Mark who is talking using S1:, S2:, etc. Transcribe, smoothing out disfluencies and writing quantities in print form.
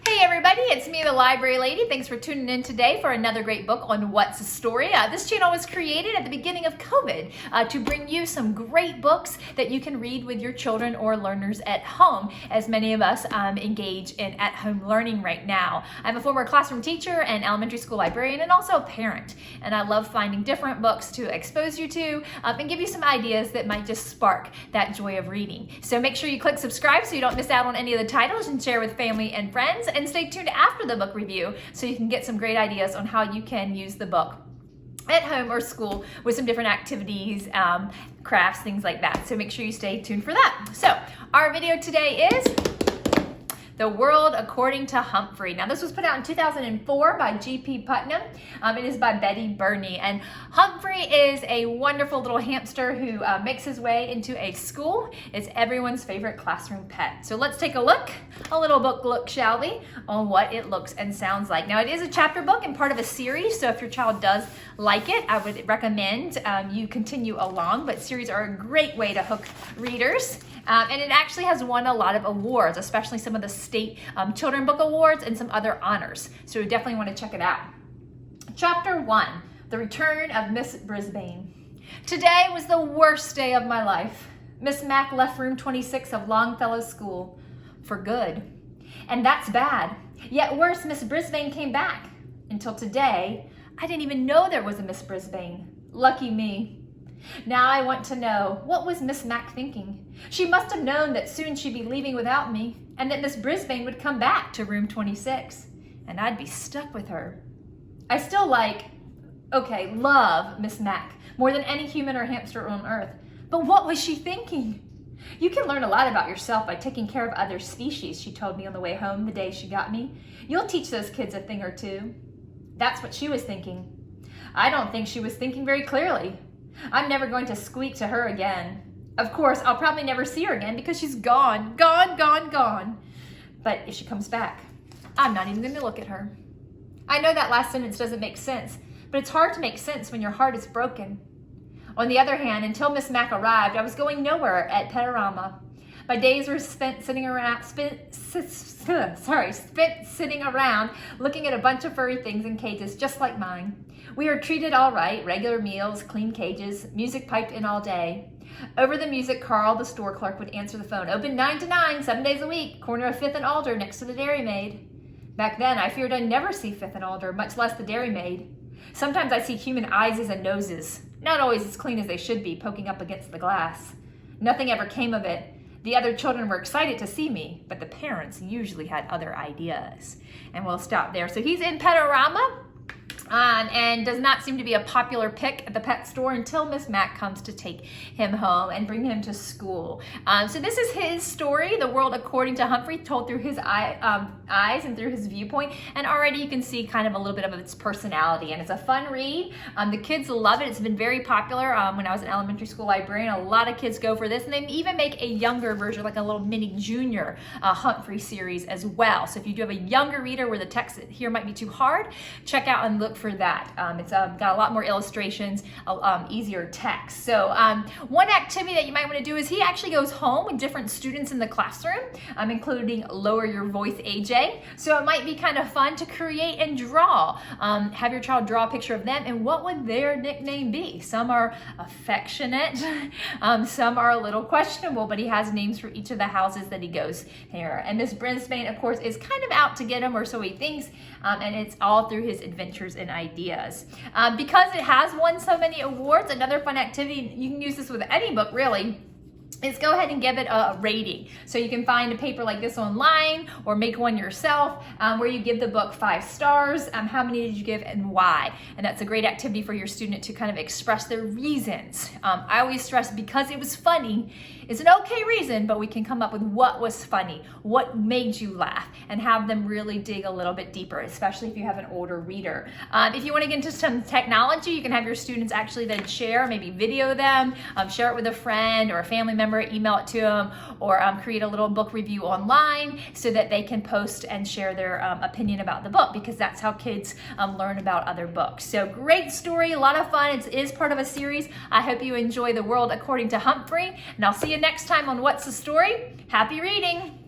S1: Hey everybody, it's me, the Library Lady. Thanks for tuning in today for another great book on What's a Story. This channel was created at the beginning of COVID to bring you some great books that you can read with your children or learners at home, as many of us engage in at-home learning right now. I'm a former classroom teacher and elementary school librarian and also a parent, and I love finding different books to expose you to and give you some ideas that might just spark that joy of reading. So make sure you click subscribe so you don't miss out on any of the titles, and share with family and friends. And stay tuned after the book review so you can get some great ideas on how you can use the book at home or school with some different activities, crafts, things like that. So make sure you stay tuned for that. So our video today is The World According to Humphrey. Now this was put out in 2004 by G.P. Putnam. It is by Birney. And Humphrey is a wonderful little hamster who makes his way into a school. It's everyone's favorite classroom pet. So let's take a little book look, shall we, on what it looks and sounds like. Now it is a chapter book and part of a series, so if your child does like it, I would recommend you continue along, but series are a great way to hook readers. And it actually has won a lot of awards, especially some of the state children book awards and some other honors. So you definitely want to check it out. Chapter 1, The Return of Miss Brisbane. Today was the worst day of my life. Miss Mack left room 26 of Longfellow School for good. And that's bad. Yet worse, Miss Brisbane came back. Until today, I didn't even know there was a Miss Brisbane. Lucky me. Now I want to know, what was Miss Mack thinking? She must have known that soon she'd be leaving without me, and that Miss Brisbane would come back to room 26, and I'd be stuck with her. I still love Miss Mack more than any human or hamster on earth. But what was she thinking? You can learn a lot about yourself by taking care of other species, she told me on the way home the day she got me. You'll teach those kids a thing or two. That's what she was thinking. I don't think she was thinking very clearly. I'm never going to squeak to her again. Of course, I'll probably never see her again because she's gone. But if she comes back, I'm not even going to look at her. I know that last sentence doesn't make sense, but it's hard to make sense when your heart is broken. On the other hand, until Miss Mack arrived, I was going nowhere at Petarama. My days were spent sitting around looking at a bunch of furry things in cages just like mine. We were treated all right, regular meals, clean cages, music piped in all day. Over the music, Carl, the store clerk, would answer the phone. Open 9 to 9, 7 days a week, corner of 5th and Alder, next to the Dairy Maid. Back then, I feared I'd never see 5th and Alder, much less the Dairy Maid. Sometimes I'd see human eyes and noses, not always as clean as they should be, poking up against the glass. Nothing ever came of it. The other children were excited to see me, but the parents usually had other ideas. And we'll stop there. So he's in Petarama. And does not seem to be a popular pick at the pet store until Miss Mack comes to take him home and bring him to school. So this is his story, The World According to Humphrey, told through his eyes and through his viewpoint. And already you can see kind of a little bit of its personality. And it's a fun read. The kids love it. It's been very popular. When I was an elementary school librarian, a lot of kids go for this. And they even make a younger version, like a little mini junior Humphrey series as well. So if you do have a younger reader where the text here might be too hard, check out and look for that. It's got a lot more illustrations, easier text. So one activity that you might want to do is he actually goes home with different students in the classroom, including Lower Your Voice AJ. So it might be kind of fun to create and draw. Have your child draw a picture of them and what would their nickname be? Some are affectionate, some are a little questionable, but he has names for each of the houses that he goes here. And Miss Brisbane, of course, is kind of out to get him, or so he thinks, and it's all through his adventures and ideas. Because it has won so many awards, another fun activity, you can use this with any book really, is go ahead and give it a rating. So you can find a paper like this online or make one yourself where you give the book 5 stars. How many did you give and why? And that's a great activity for your student to kind of express their reasons. I always stress because it was funny is an okay reason, but we can come up with what was funny, what made you laugh, and have them really dig a little bit deeper, especially if you have an older reader. If you want to get into some technology, you can have your students actually then share, maybe video them, share it with a friend or a family member, email it to them, or create a little book review online so that they can post and share their opinion about the book, because that's how kids learn about other books. So great story, a lot of fun. It is part of a series. I hope you enjoy The World According to Humphrey, and I'll see you next time on What's the Story. Happy reading!